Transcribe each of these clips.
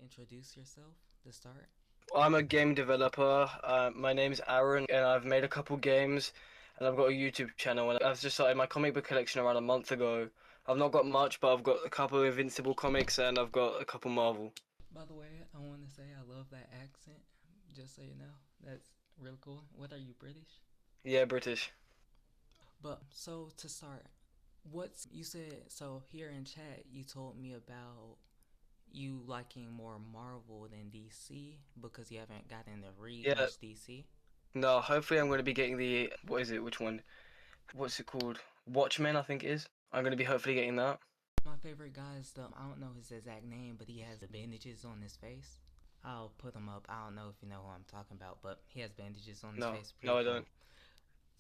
introduce yourself to start? I'm a game developer. My name's Aaron, and I've made a couple games, and I've got a YouTube channel. And I've just started my comic book collection around a month ago. I've not got much, but I've got a couple of Invincible comics, and I've got a couple Marvel. By the way, I want to say I love that accent. Just so you know, that's real cool. What are you, British? Yeah, British. But so to start, what's you said so here in chat you told me about you liking more Marvel than DC because you haven't gotten to read Yeah. much DC. No, hopefully I'm going to be getting the what is it? Which one? What's it called? Watchmen, I think it is. I'm going to be hopefully getting that. My favorite guy is the I don't know his exact name, but he has the bandages on his face. I'll put him up. I don't know if you know who I'm talking about, but he has bandages on his No, face. no, Pretty I cool. don't.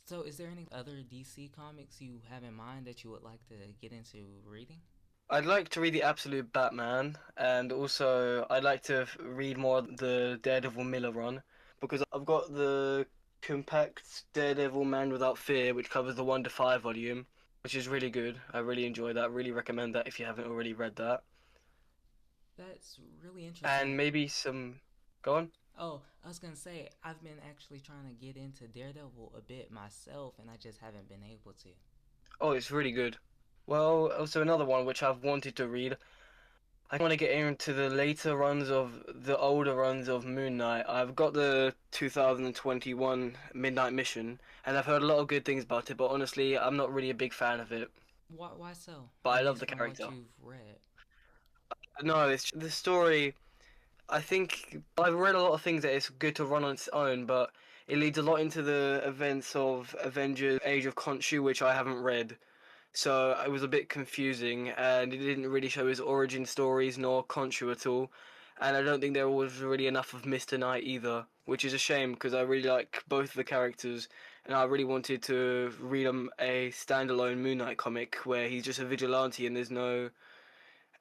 So, is there any other DC comics you have in mind that you would like to get into reading? I'd like to read the Absolute Batman, and also I'd like to read more of the Daredevil Miller run, because I've got the compact Daredevil Man Without Fear, which covers the 1 to 5 volume, which is really good. I really enjoy that. Really recommend that if you haven't already read that. That's really And interesting. maybe some. Go on. Oh, I was gonna say I've been actually trying to get into Daredevil a bit myself, and I just haven't been able to. Oh, it's really good. Well, also another one which I've wanted to read. I want to get into the later runs of the older runs of Moon Knight. I've got the 2021 Midnight Mission, and I've heard a lot of good things about it, but honestly, I'm not really a big fan of it. Why so? But I At love least the from what character. you've read. No, it's the story. I think I've read a lot of things that it's good to run on its own, but it leads a lot into the events of Avengers Age of Khonshu, which I haven't read. So it was a bit confusing, and it didn't really show his origin stories nor Khonshu at all. And I don't think there was really enough of Mr. Knight either, which is a shame because I really like both the characters, and I really wanted to read a standalone Moon Knight comic where he's just a vigilante and there's no.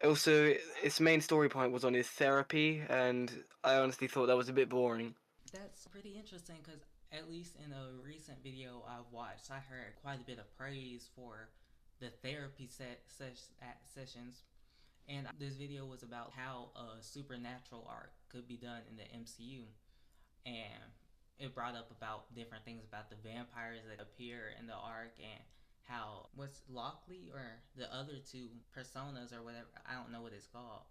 Also, its main story point was on his therapy, and I honestly thought that was a bit boring. That's pretty interesting because at least in a recent video I've watched, I heard quite a bit of praise for the therapy sessions. And this video was about how a supernatural arc could be done in the MCU. And it brought up about different things about the vampires that appear in the arc and how what's Lockley or the other two personas or whatever, I don't know what it's called,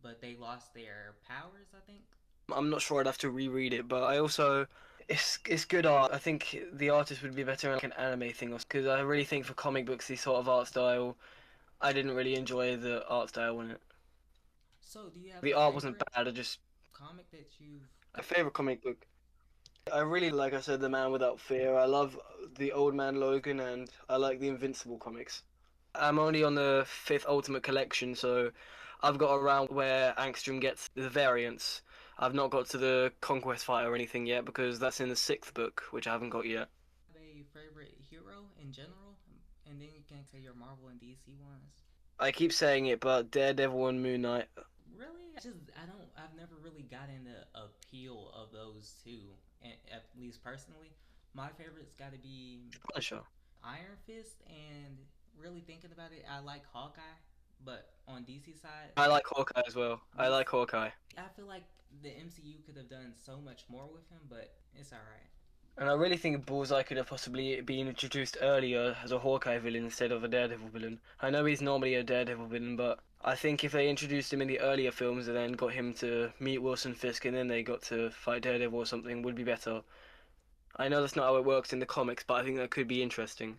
but they lost their powers, I think. I'm not sure. I'd have to reread it, but I also it's good art. I think the artist would be better in like an anime thing, because I really think for comic books, this sort of art style, I didn't really enjoy the art style in it. So, do you have The a art wasn't favorite bad. I just comic that you've a favorite comic book. I really like I said, The Man Without Fear. I love the Old Man Logan, and I like the Invincible comics. I'm only on the fifth Ultimate Collection, so I've got around where Angstrom gets the variants. I've not got to the Conquest fight or anything yet because that's in the sixth book, which I haven't got yet. have a favorite hero in general? And then you can say your Marvel and DC ones. I keep saying it, but Daredevil and Moon Knight. Really? I've never really gotten the appeal of those two, at least personally. My favorite's got to be Punisher. Iron Fist, and really thinking about it, I like Hawkeye, but on DC side, I like Hawkeye as well. I DC, like Hawkeye. I feel like the MCU could have done so much more with him, but it's alright. And I really think Bullseye could have possibly been introduced earlier as a Hawkeye villain instead of a Daredevil villain. I know he's normally a Daredevil villain, but I think if they introduced him in the earlier films and then got him to meet Wilson Fisk and then they got to fight Daredevil or something would be better. I know that's not how it works in the comics, but I think that could be interesting.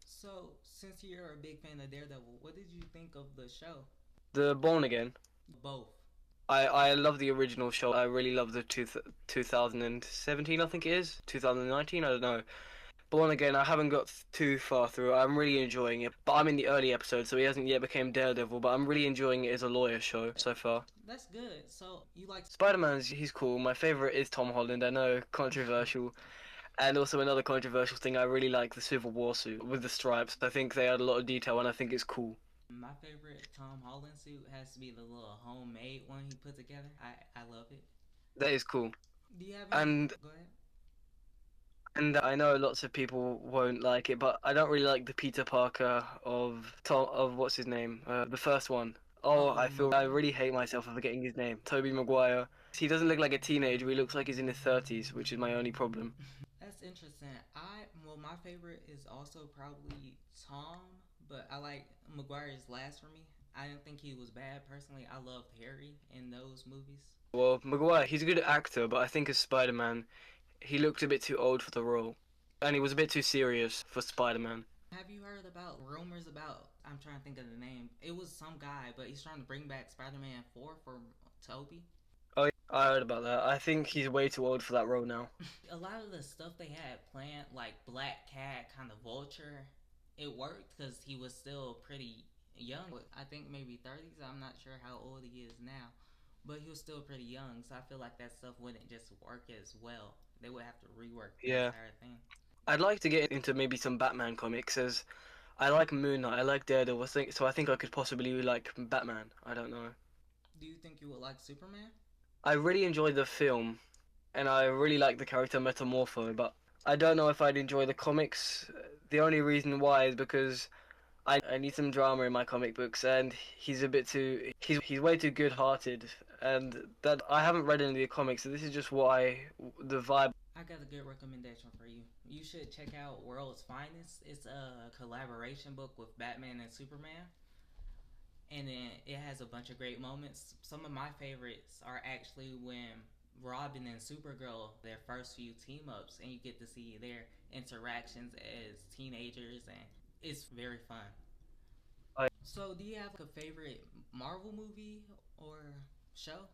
So, since you're a big fan of Daredevil, what did you think of the show? The Born Again. Both. I love the original show. I really love the 2017, I think it is. 2019, I don't know. Born Again, I haven't got too far through. I'm really enjoying it, but I'm in the early episodes, so he hasn't yet become Daredevil. But I'm really enjoying it as a lawyer show so far. That's good. So, you like. Spider-Man's he's cool. My favorite is Tom Holland. I know, controversial, and also another controversial thing. I really like the Civil War suit with the stripes. I think they had a lot of detail, and I think it's cool. My favorite Tom Holland suit has to be the little homemade one he put together. I love it. That is cool, Do you have any? and Go ahead. and I know lots of people won't like it, but I don't really like the Peter Parker of Tom of what's his name, the first one, Oh, I Maguire. really hate myself for forgetting his name. Toby Maguire. He doesn't look like a teenager. He looks like he's in his 30s, which is my only problem. That's interesting. My favorite is also probably Tom, but I like Maguire's last for me. I didn't think he was bad personally. I loved Harry in those movies. Well, Maguire, he's a good actor, but I think as Spider-Man, he looked a bit too old for the role. And he was a bit too serious for Spider-Man. Have you heard about rumors about? I'm trying to think of the name. It was some guy, but he's trying to bring back Spider-Man 4 for Toby. Oh, yeah, I heard about that. I think he's way too old for that role now. A lot of the stuff they had planned, like Black Cat, kind of Vulture, it worked because he was still pretty young. I think maybe 30s. I'm not sure how old he is now, but he was still pretty young. So I feel like that stuff wouldn't just work as well. They would have to rework the Yeah. entire thing. I'd like to get into maybe some Batman comics, as I like Moon Knight, I like Daredevil, so I think I could possibly like Batman. I don't know. Do you think you would like Superman? I really enjoyed the film, and I really like the character Metamorpho, but I don't know if I'd enjoy the comics. The only reason why is because I need some drama in my comic books, and he's a bit too he's way too good-hearted, and that I haven't read any of the comics, so this is just why the vibe. I got a good recommendation for you. You should check out World's Finest. It's a collaboration book with Batman and Superman. And then it has a bunch of great moments. Some of my favorites are actually when Robin and Supergirl, their first few team ups, and you get to see their interactions as teenagers, and it's very fun. I, So, do you have a favorite Marvel movie or show?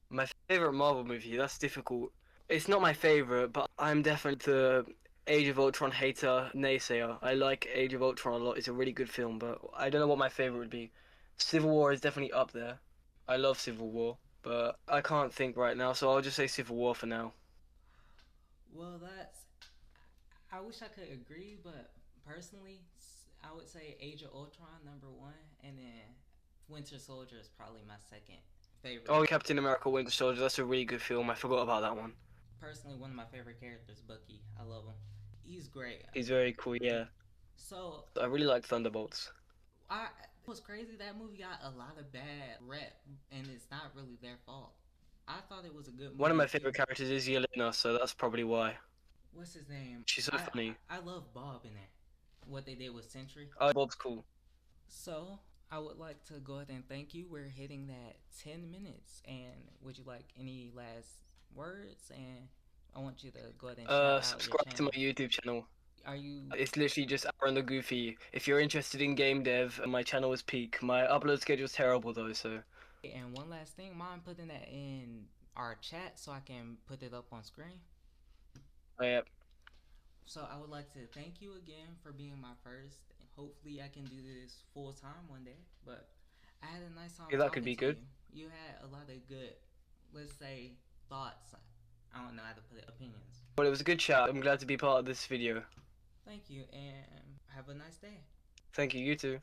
my favorite Marvel movie, that's difficult. It's not my favorite, but I'm definitely the Age of Ultron hater, naysayer. I like Age of Ultron a lot. It's a really good film, but I don't know what my favorite would be. Civil War is definitely up there. I love Civil War, but I can't think right now, so I'll just say Civil War for now. Well, that's. I wish I could agree, but personally, I would say Age of Ultron number one, and then Winter Soldier is probably my second favorite. Oh, Captain America Winter Soldier, that's a really good film. I forgot about that one. Personally, one of my favorite characters, Bucky. I love him. He's great. He's very cool, yeah. So I really like Thunderbolts. I it was crazy that movie got a lot of bad rep, and it's not really their fault. I thought it was a good One of movie my too. favorite characters is Yelena, so that's probably why. What's his name? She's so I funny. I love Bob in there. What they did with Sentry. Oh, Bob's cool. So I would like to go ahead and thank you. We're hitting that 10 minutes, and would you like any last words? And I want you to go ahead and shout out your Subscribe to my channel. YouTube channel. Are you It's literally just Aaron the Goofy. If you're interested in game dev, my channel is peak. My upload schedule's terrible though, so. And one last thing, mind putting that in our chat so I can put it up on screen. Oh, yeah. So I would like to thank you again for being my first. Hopefully I can do this full time one day. But I had a nice time Yeah, that could talking be to good. you. You had a lot of good, let's say, thoughts. I don't know how to put it, opinions. Well, it was a good chat. I'm glad to be part of this video. Thank you and have a nice day. Thank you, you too.